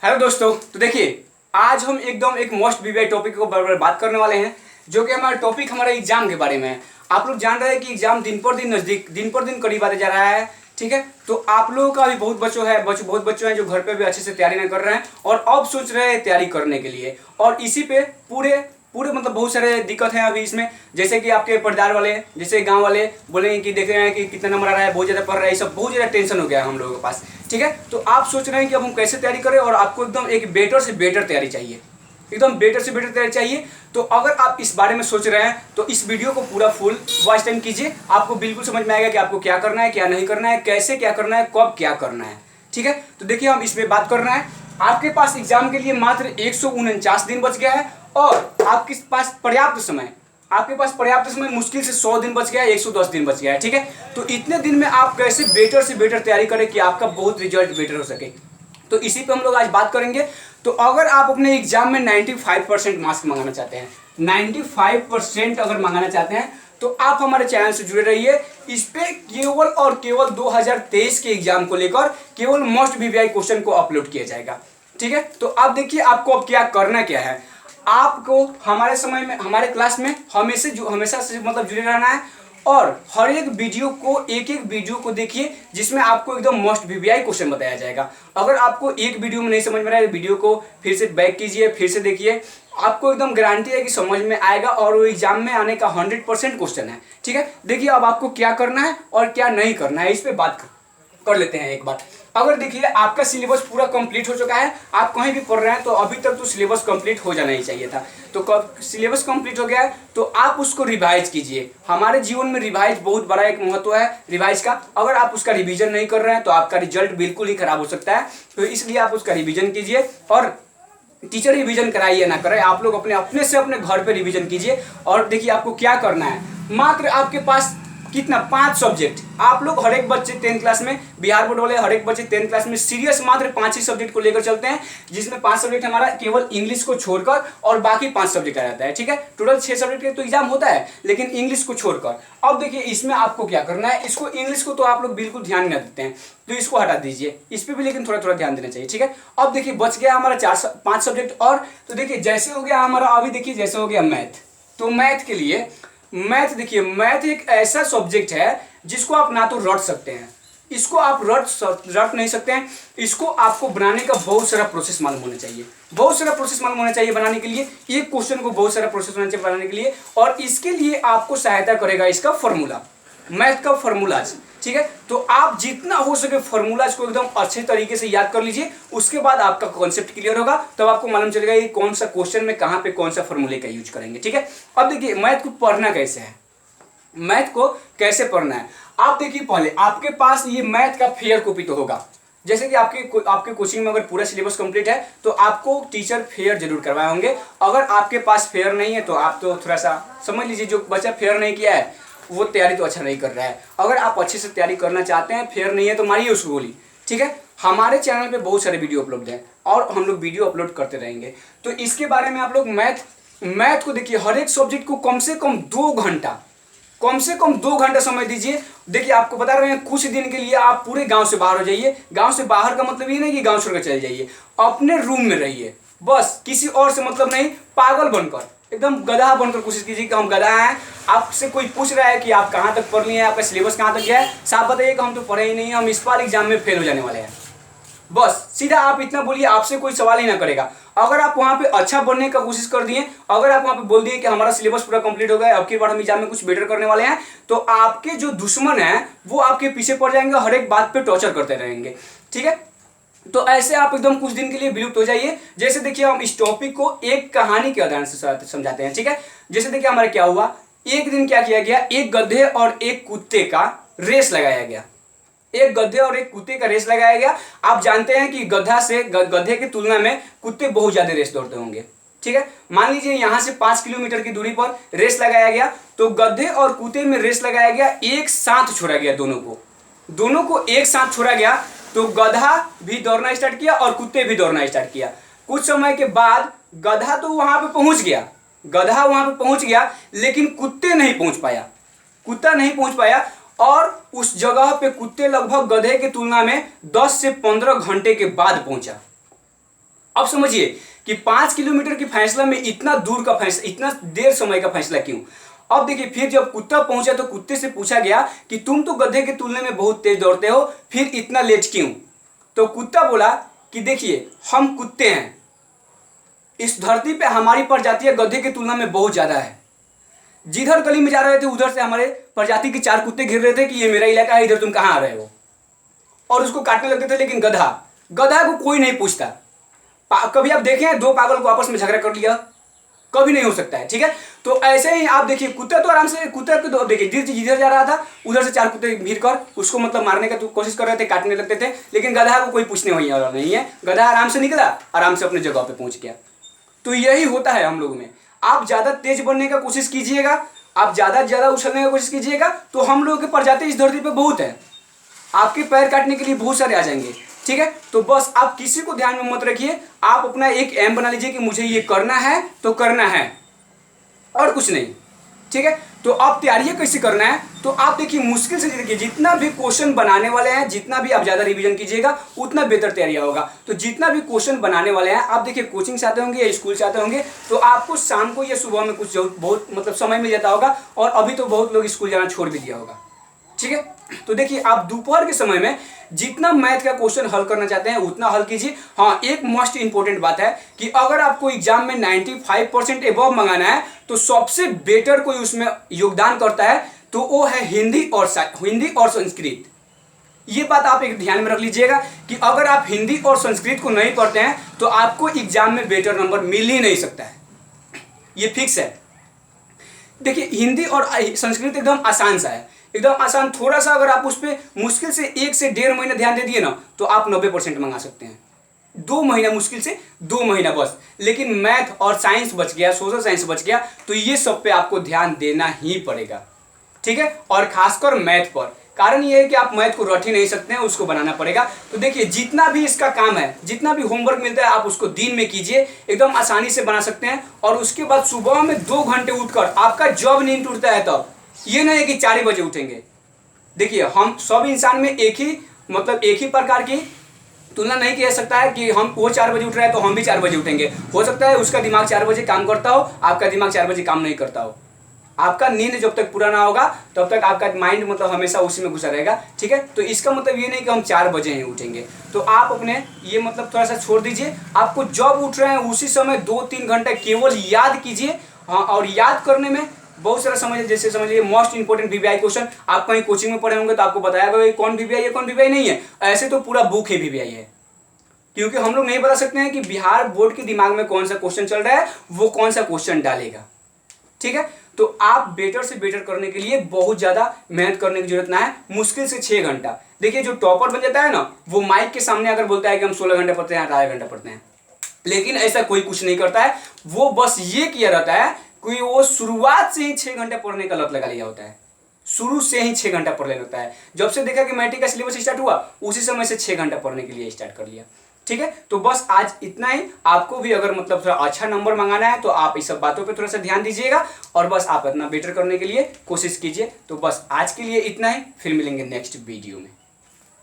Hello दोस्तों, तो देखिए आज हम एकदम एक मोस्ट वीवीआई टॉपिक को बात करने वाले हैं, जो कि हमारा टॉपिक हमारा एग्जाम के बारे में है। आप लोग जान रहे हैं कि एग्जाम दिन पर दिन नज़दीक, दिन पर दिन करीब आते जा रहा है। ठीक है, तो आप लोगों का भी बहुत बहुत बच्चों हैं जो घर पे भी अच्छे से तैयारी नहीं कर रहे हैं और अब सोच रहे हैं तैयारी करने के लिए। और इसी पे पूरे पूरे मतलब बहुत सारे दिक्कत हैं अभी इसमें। जैसे कि आपके परिवार वाले, जैसे गांव वाले बोलेंगे कि देख रहे हैं कि कितना नंबर आ रहा है, बहुत ज़्यादा पढ़ रहा है, ये सब बहुत ज़्यादा टेंशन हो गया है हम लोगों के पास। ठीक है, तो आप सोच रहे हैं कि अब हम कैसे तैयारी करें और आपको एकदम एक बेटर से बेटर तैयारी चाहिए, एकदम बेटर से बेटर तैयारी चाहिए। तो अगर आप इस बारे में सोच रहे हैं तो इस वीडियो को पूरा फुल वॉच टाइम कीजिए, आपको बिल्कुल समझ में आएगा कि आपको क्या करना है, क्या नहीं करना है, कैसे क्या करना है, कब क्या करना है। ठीक है, तो देखिए हम इसमें बात कर रहे हैं। आपके पास एग्जाम के लिए मात्र 149 दिन बच गया है और आपके पास पर्याप्त समय, आपके पास पर्याप्त समय, मुश्किल से 100 दिन बच गया है, 110 दिन बच गया है। ठीक है, तो इतने दिन में आप कैसे बेटर से बेटर तैयारी करें कि आपका बहुत रिजल्ट बेटर हो सके, तो इसी पे हम लोग आज बात करेंगे। तो अगर आप अपने एग्जाम में 95% मार्क्स मंगाना चाहते हैं, 95% अगर मंगाना चाहते हैं, तो आप हमारे चैनल से जुड़े रहिए। इस पे केवल और केवल 2023 के एग्जाम को लेकर केवल मोस्ट वीवीआई क्वेश्चन को अपलोड किया जाएगा। ठीक है, तो आप देखिए आपको अब क्या करना क्या है। आपको हमारे समय में, हमारे क्लास में हमेशा से मतलब जुड़े रहना है और हर एक वीडियो को, एक एक वीडियो को देखिए जिसमें आपको एकदम मोस्ट वीवीआई क्वेश्चन बताया जाएगा। अगर आपको एक वीडियो में नहीं समझ में रहा है, वीडियो को फिर से बैक कीजिए, फिर से देखिए, आपको एकदम गारंटी है कि समझ में आएगा और वो एग्जाम में आने का 100% क्वेश्चन है। ठीक है, देखिए अब आपको क्या करना है और क्या नहीं करना है, इस पर बात कर लेते हैं एक बार। अगर देखिए आपका सिलेबस पूरा कंप्लीट हो चुका है, आप कहीं भी पढ़ रहे हैं तो अभी तक तो सिलेबस कंप्लीट हो जाना ही चाहिए था। तो कब सिलेबस कंप्लीट हो गया है तो आप उसको रिवाइज कीजिए। हमारे जीवन में रिवाइज बहुत बड़ा एक महत्व है रिवाइज का। अगर आप उसका रिवीजन नहीं कर रहे हैं तो आपका रिजल्ट बिल्कुल ही खराब हो सकता है। तो इसलिए आप उसका रिवीजन कीजिए और टीचर रिवीजन कराइए ना कराए, आप लोग अपने अपने से अपने घर पे रिवीजन कीजिए। और देखिए आपको क्या करना है, मात्र आपके पास कितना 5 सब्जेक्ट, आप लोग हर एक बच्चे 10th क्लास में, बिहार बोर्ड वाले हर एक बच्चे 10th क्लास में सीरियस मात्र 5 ही सब्जेक्ट को लेकर चलते हैं, जिसमें 5 सब्जेक्ट हमारा केवल इंग्लिश को छोड़कर और बाकी 5 सब्जेक्ट आ जाता है। ठीक है, टोटल 6 सब्जेक्ट का तो एग्जाम होता है लेकिन इंग्लिश को छोड़कर। अब देखिए इसमें आपको क्या करना है, इसको इंग्लिश को तो आप लोग बिल्कुल ध्यान नहीं देते हैं तो इसको हटा दीजिए, इस पर भी लेकिन थोड़ा थोड़ा ध्यान देना चाहिए। ठीक है, अब देखिए बच गया हमारा 5 सब्जेक्ट और। तो देखिए जैसे हो गया हमारा, अभी देखिए जैसे हो गया मैथ। तो मैथ के लिए, मैथ देखिए, मैथ एक ऐसा सब्जेक्ट है जिसको आप ना तो रट सकते हैं, इसको आप रट नहीं सकते हैं, इसको आपको बनाने का बहुत सारा प्रोसेस मालूम होना चाहिए, बहुत सारा प्रोसेस मालूम होना चाहिए बनाने के लिए। एक क्वेश्चन को बहुत सारा प्रोसेस होना चाहिए बनाने के लिए, और इसके लिए आपको सहायता करेगा इसका फॉर्मूला, मैथ का फॉर्मूलाज। ठीक है, तो आप जितना हो सके फॉर्मूलाज को एकदम अच्छे तरीके से याद कर लीजिए, उसके बाद आपका कॉन्सेप्ट क्लियर होगा, तब आपको मालूम चलेगा कि कौन सा क्वेश्चन में कहां पे कौन सा फॉर्मूले का यूज करेंगे। ठीक है, अब देखिए मैथ को पढ़ना कैसे है, मैथ को कैसे पढ़ना है। आप देखिए पहले आपके पास ये मैथ का फेयर कॉपी तो होगा, जैसे कि आपके कोचिंग में अगर पूरा सिलेबस कंप्लीट है तो आपको टीचर फेयर जरूर करवाए होंगे। अगर आपके पास फेयर नहीं है तो आप तो थोड़ा सा समझ लीजिए, जो बच्चा फेयर नहीं किया है वो तैयारी तो अच्छा नहीं कर रहा है। अगर आप अच्छे से तैयारी करना चाहते हैं, फेयर नहीं है तो मारिए उसको गोली। ठीक है, हमारे चैनल पे बहुत सारे वीडियो उपलब्ध हैं और हम लोग वीडियो अपलोड करते रहेंगे। तो इसके बारे में आप लोग मैथ को देखिए, हर एक सब्जेक्ट को कम से कम 2 घंटा, कम से कम 2 घंटा समय दीजिए। देखिए आपको बता रहे हैं कुछ दिन के लिए आप पूरे गांव से बाहर हो जाइए। गांव से बाहर का मतलब ये नहीं कि गांव छोड़कर चले जाइए, अपने रूम में रहिए, बस किसी और से मतलब नहीं। पागल बनकर, एकदम गधा बनकर कोशिश कीजिए कि हम गधा हैं। आपसे कोई पूछ रहा है कि आप कहाँ तक पढ़ लिए हैं, आपका सिलेबस कहाँ तक गया है, साफ बताइए कि हम तो पढ़े ही नहीं, हम इस बार एग्जाम में फेल हो जाने वाले हैं। बस सीधा आप इतना बोलिए, आपसे कोई सवाल ही ना करेगा। अगर आप वहां पे अच्छा बनने का कोशिश कर दिए, अगर आप वहां पे बोल दिए कि हमारा सिलेबस पूरा कंप्लीट हो गया है, अब की बार हम एग्जाम में कुछ बेटर करने वाले हैं, तो आपके जो दुश्मन हैं वो आपके पीछे पड़ जाएंगे, हर एक बात पे टॉर्चर करते रहेंगे। ठीक है, तो ऐसे आप एकदम कुछ दिन के लिए विलुप्त हो जाइए। जैसे देखिए हम इस टॉपिक को एक कहानी के उदाहरण से समझाते हैं। ठीक है, जैसे देखिए हमारा क्या हुआ, एक दिन क्या किया गया, एक गधे और एक कुत्ते का रेस लगाया गया, एक गधे और एक कुत्ते का रेस लगाया गया। आप जानते हैं कि गधे की तुलना में कुत्ते बहुत ज्यादा रेस दौड़ते होंगे। ठीक है, मान लीजिए यहां से 5 किलोमीटर की दूरी पर रेस लगाया गया, तो गधे और कुत्ते में रेस लगाया गया, एक साथ छोड़ा गया, दोनों को एक साथ छोड़ा गया। तो गधा भी दौड़ना स्टार्ट किया और कुत्ते भी दौड़ना स्टार्ट किया। कुछ समय के बाद गधा तो वहां पे पहुंच गया, लेकिन कुत्ता नहीं पहुंच पाया, और उस जगह पे कुत्ते लगभग गधे की तुलना में 10 से 15 घंटे के बाद पहुंचा। अब समझिए कि 5 किलोमीटर की फैसला में इतना दूर का फैसला, इतना देर समय का फैसला क्यों। अब देखिए, फिर जब कुत्ता पहुंचा तो कुत्ते से पूछा गया कि तुम तो गधे के तुलने में बहुत तेज दौड़ते हो, फिर इतना लेट क्यों। तो कुत्ता बोला कि देखिए, हम कुत्ते हैं, इस धरती पे हमारी प्रजाति गधे की तुलना में बहुत ज्यादा है। जिधर गली में जा रहे थे उधर से हमारे प्रजाति के 4 कुत्ते घिर रहे थे कि ये मेरा इलाका है, इधर तुम कहाँ आ रहे हो, और उसको काटने लगते थे। लेकिन गधा को कोई नहीं पूछता। कभी आप देखें 2 पागल को आपस में झगड़ा कर लिया, कभी नहीं हो सकता है। ठीक है, तो ऐसे ही आप देखिए, कुत्ता तो आराम से, कुत्ता को देखिए जिधर जा रहा था उधर से 4 कुत्ते भीड़ कर उसको मतलब मारने का कोशिश कर रहे थे, काटने लगते थे। लेकिन गधा को कोई पूछने वाला नहीं है, गधा आराम से निकला, आराम से अपने जगह पे पहुंच गया। तो यही होता है हम लोग में। आप ज्यादा तेज बनने का कोशिश कीजिएगा, आप ज्यादा उछलने की कोशिश कीजिएगा, तो हम लोगों की प्रजाति इस धरती पे बहुत है, आपके पैर काटने के लिए बहुत सारे आ जाएंगे। ठीक है, तो बस आप किसी को ध्यान में मत रखिए, आप अपना एक एम बना लीजिए कि मुझे ये करना है तो करना है, और कुछ नहीं। ठीक है, तो आप तैयारी कैसे करना है, तो आप देखिए मुश्किल से देखिए, जितना भी क्वेश्चन बनाने वाले हैं, जितना भी आप ज्यादा रिवीजन कीजिएगा उतना बेहतर तैयारी होगा। तो जितना भी क्वेश्चन बनाने वाले हैं, आप देखिए कोचिंग से आते होंगे या स्कूल से आते होंगे, तो आपको शाम को या सुबह में कुछ बहुत मतलब समय मिल जाता होगा, और अभी तो बहुत लोग स्कूल जाना छोड़ भी दिया होगा। ठीक है, तो देखिए आप दोपहर के समय में जितना मैथ का क्वेश्चन हल करना चाहते हैं उतना हल कीजिए। हाँ, एक मोस्ट इंपॉर्टेंट बात है कि अगर आपको एग्जाम में 95% एबव मंगाना है, तो सबसे बेटर कोई उसमें योगदान करता है तो वो है हिंदी और संस्कृत। ये बात आप एक ध्यान में रख लीजिएगा कि अगर आप हिंदी और संस्कृत को नहीं पढ़ते हैं तो आपको एग्जाम में बेटर नंबर मिल ही नहीं सकता है, ये फिक्स है। देखिए, हिंदी और संस्कृत एकदम आसान सा है, एकदम आसान। थोड़ा सा अगर आप उस पर मुश्किल से 1 से 1.5 महीना ध्यान दे दिए ना, तो आप 90% मंगा सकते हैं। 2 महीना, मुश्किल से 2 महीना बस। लेकिन मैथ और साइंस बच गया, सोशल साइंस बच गया, तो ये सब पे आपको ध्यान देना ही पड़ेगा। ठीक है, और खासकर मैथ पर। कारण ये है कि आप मैथ को रट ही नहीं सकते हैं, उसको बनाना पड़ेगा। तो देखिए, जितना भी इसका काम है, जितना भी होमवर्क मिलता है, आप उसको दिन में कीजिए, एकदम आसानी से बना सकते हैं। और उसके बाद सुबह में 2 घंटे उठकर आपका जब नींद टूटता है तब, ये नहीं है कि 4 बजे उठेंगे। देखिए, हम सब इंसान में एक ही प्रकार की तुलना नहीं किया सकता है कि हम वो 4 बजे उठ रहा है तो हम भी 4 बजे उठेंगे। हो सकता है उसका दिमाग 4 बजे काम करता हो, आपका दिमाग 4 बजे काम नहीं करता हो। आपका नींद जब तक पूरा ना होगा तब तक आपका माइंड मतलब हमेशा उसी में घुसा रहेगा। ठीक है, तो इसका मतलब ये नहीं कि हम 4 बजे ही उठेंगे। तो आप अपने ये मतलब थोड़ा सा छोड़ दीजिए, आपको जब उठ रहे हैं उसी समय 2-3 घंटे केवल याद कीजिए। हाँ, और याद करने में बहुत सारा समझ, जैसे समझिए मोस्ट इंपोर्टेंट वीवीआई क्वेश्चन। आप कहीं कोचिंग में पढ़े होंगे तो आपको बताया गया कौन वीवीआई है, कौन वीवीआई नहीं है। ऐसे तो पूरा बुक ही वीवीआई है, क्योंकि हम लोग नहीं बता सकते हैं कि बिहार बोर्ड के दिमाग में कौन सा क्वेश्चन चल रहा है, वो कौन सा क्वेश्चन डालेगा। ठीक है, तो आप बेटर से बेटर करने के लिए बहुत ज्यादा मेहनत करने की जरूरत ना है, मुश्किल से 6 घंटा। देखिए, जो टॉपर बन जाता है ना, वो माइक के सामने अगर बोलता है कि हम 16 घंटे पढ़ते हैं, 18 घंटा पढ़ते हैं, लेकिन ऐसा कोई कुछ नहीं करता है। वो बस ये किया रहता है कि वो शुरुआत से ही 6 घंटे पढ़ने का लत लगा लिया होता है, शुरू से ही 6 घंटा पढ़ लेना होता है। जब से देखा कि मैट्रिक का सिलेबस स्टार्ट हुआ, उसी समय से 6 घंटा पढ़ने के लिए स्टार्ट कर लिया। ठीक है, तो बस आज इतना ही। आपको भी अगर मतलब थोड़ा अच्छा नंबर मंगाना है तो आप इस सब बातों पे थोड़ा सा ध्यान दीजिएगा, और बस आप इतना बेटर करने के लिए कोशिश कीजिए। तो बस आज के लिए इतना ही, फिर मिलेंगे नेक्स्ट वीडियो में।